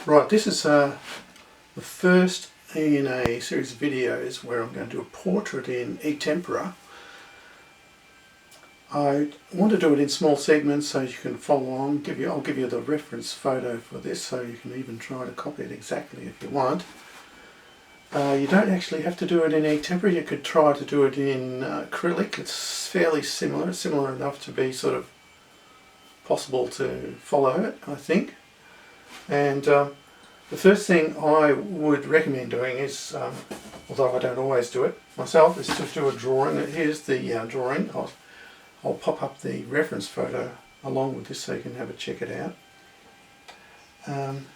Right, this is the first in a series of videos where I'm going to do a portrait in egg tempera. I want to do it in small segments so you can follow along. I'll give you the reference photo for this so you can even try to copy it exactly if you want. You don't actually have to do it in egg tempera. You could try to do it in acrylic. It's fairly similar enough to be sort of possible to follow it, I think. And the first thing I would recommend doing is, although I don't always do it myself, is to do a drawing. Here's the drawing. I'll pop up the reference photo along with this so you can have a check it out. I'm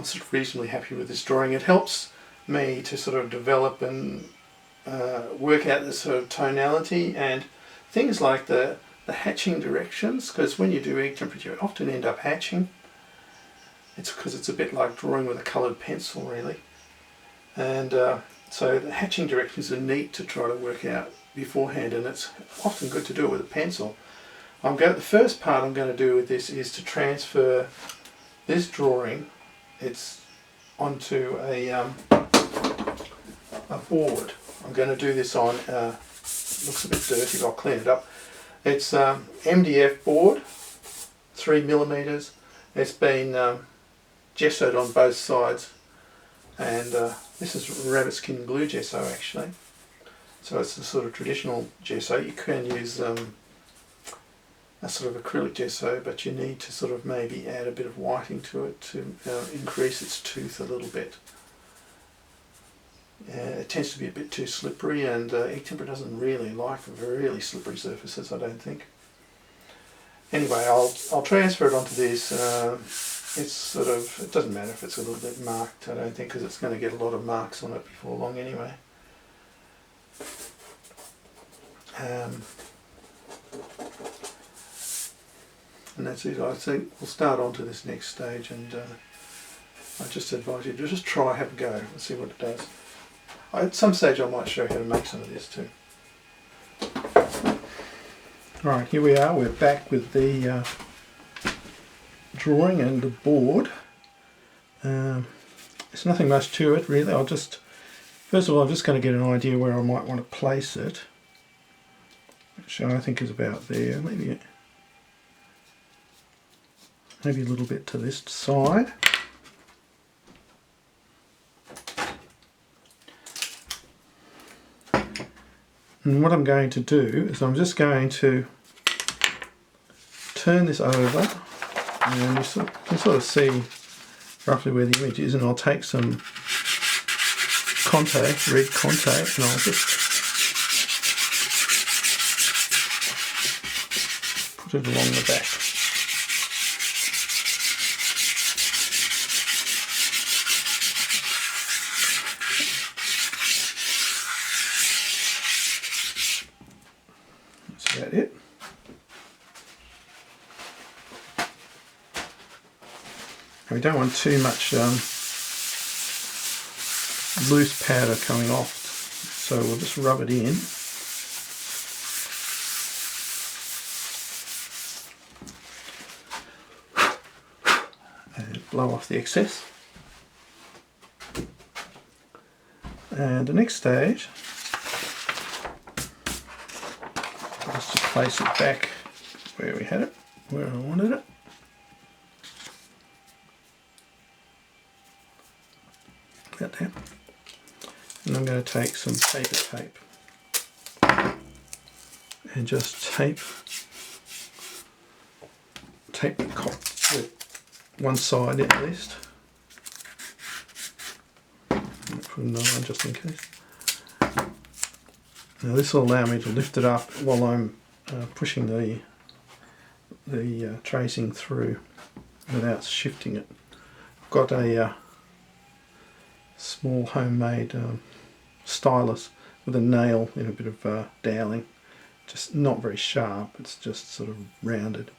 sort of reasonably happy with this drawing. It helps me to sort of develop and work out the sort of tonality and things like the hatching directions, because when you do egg temperature you often end up hatching. It's because it's a bit like drawing with a coloured pencil really, and so the hatching directions are neat to try to work out beforehand, and it's often good to do it with a pencil. The first part I'm going to do with this is to transfer this drawing onto a board. I'm going to do this on, looks a bit dirty but I'll clean it up. It's MDF board, 3mm. It's been gessoed on both sides, and this is rabbit skin glue gesso actually, so it's a sort of traditional gesso. You can use a sort of acrylic gesso, but you need to sort of maybe add a bit of whiting to it to increase its tooth a little bit. It tends to be a bit too slippery, and egg tempera doesn't really like really slippery surfaces, I don't think. Anyway, I'll transfer it onto this. It's sort of, it doesn't matter if it's a little bit marked, I don't think, because it's going to get a lot of marks on it before long anyway. And that's it. I think we'll start on to this next stage, and I just advise you to just try, have a go and see what it does. At some stage I might show you how to make some of this too. Right, here we are, we're back with the drawing and the board. There's nothing much to it really. First of all I'm just going to get an idea where I might want to place it, which I think is about there, maybe a little bit to this side. And what I'm going to do is I'm just going to turn this over, and you can sort of see roughly where the image is, and I'll take some red contact, and I'll just put it along the back. That's about it. We don't want too much loose powder coming off, so we'll just rub it in. And blow off the excess. And the next stage, let's just place it back where we had it, where I wanted it. About that. And I'm going to take some paper tape and just tape the one side at least. I'll put another one just in case. Now this will allow me to lift it up while I'm pushing the tracing through without shifting it. I've got a small homemade stylus with a nail in a bit of doweling, just not very sharp, it's just sort of rounded.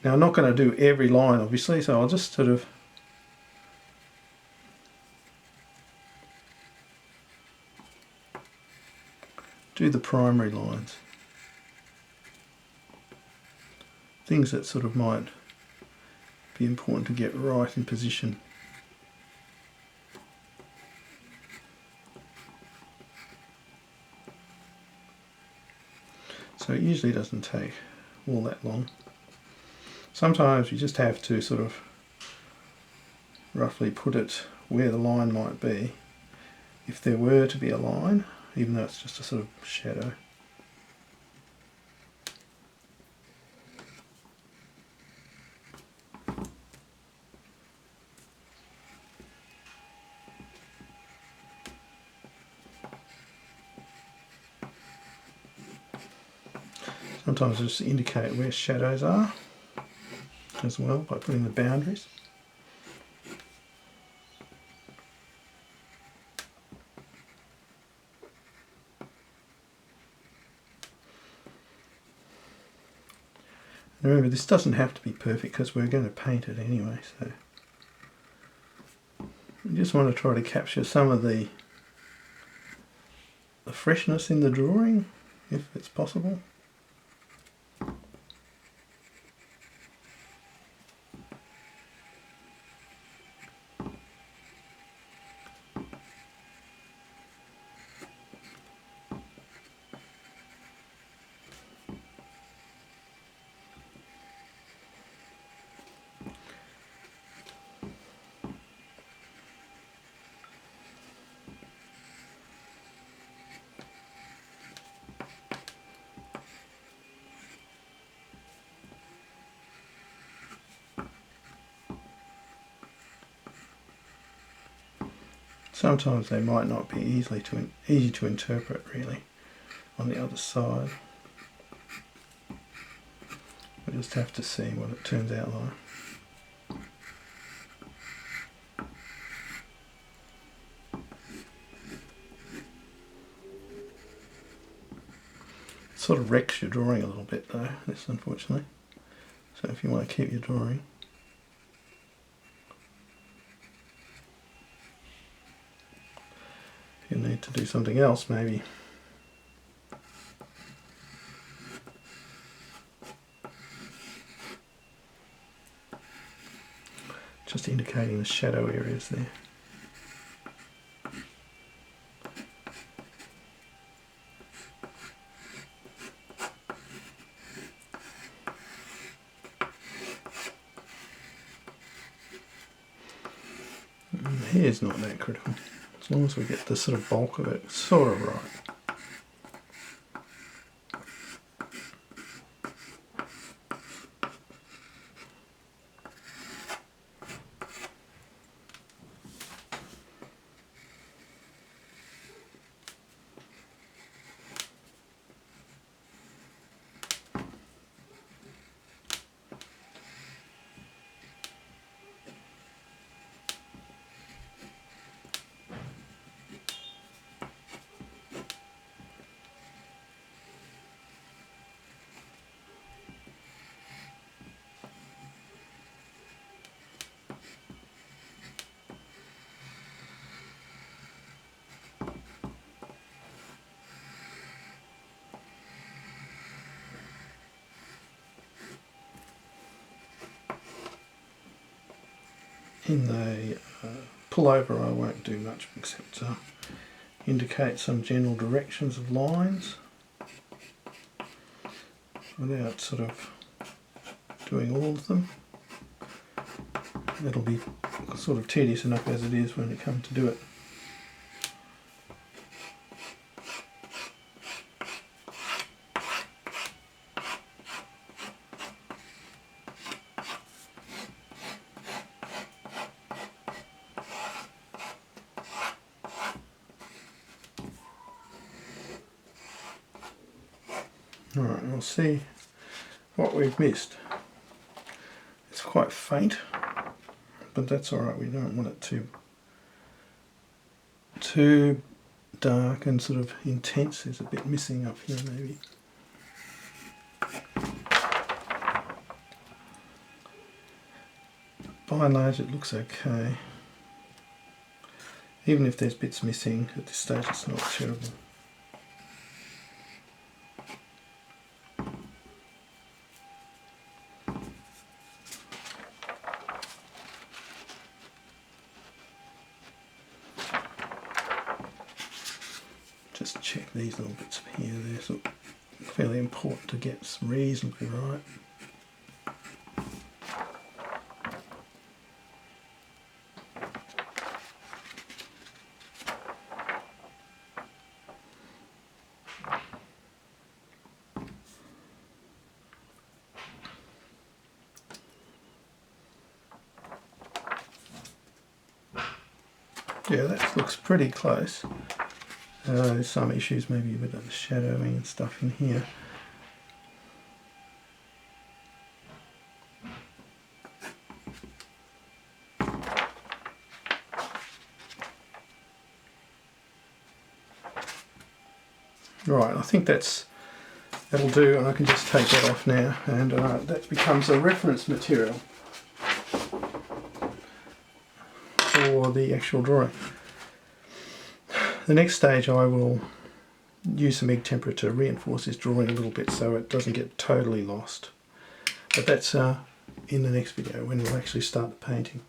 Now I'm not going to do every line obviously, so I'll just sort of do the primary lines, things that sort of might be important to get right in position. it usually doesn't take all that long. Sometimes you just have to sort of roughly put it where the line might be, if there were to be a line, even though it's just a sort of shadow. Sometimes I just indicate where shadows are as well by putting the boundaries. And remember, this doesn't have to be perfect because we're going to paint it anyway, so you just want to try to capture some of the freshness in the drawing if it's possible. Sometimes they might not be easy to interpret really on the other side. We just have to see what it turns out like. It sort of wrecks your drawing a little bit though, this unfortunately. So if you want to keep your drawing, you need to do something else maybe. Just indicating the shadow areas there. The hair's not that critical. As long as we get the sort of bulk of it sort of right. In the pullover I won't do much except indicate some general directions of lines without sort of doing all of them. It'll be sort of tedious enough as it is when you come to do it. Alright, we'll see what we've missed. It's quite faint, but that's alright, we don't want it too dark and sort of intense. There's a bit missing up here maybe. By and large it looks okay. Even if there's bits missing, at this stage it's not terrible. Just check these little bits of here, they're sort of fairly important to get reasonably right. Yeah, that looks pretty close. There's some issues maybe with the shadowing and stuff in here. Right, I think that'll do, and I can just take that off now, and that becomes a reference material for the actual drawing. The next stage I will use some egg tempera to reinforce this drawing a little bit so it doesn't get totally lost. But that's in the next video when we'll actually start the painting.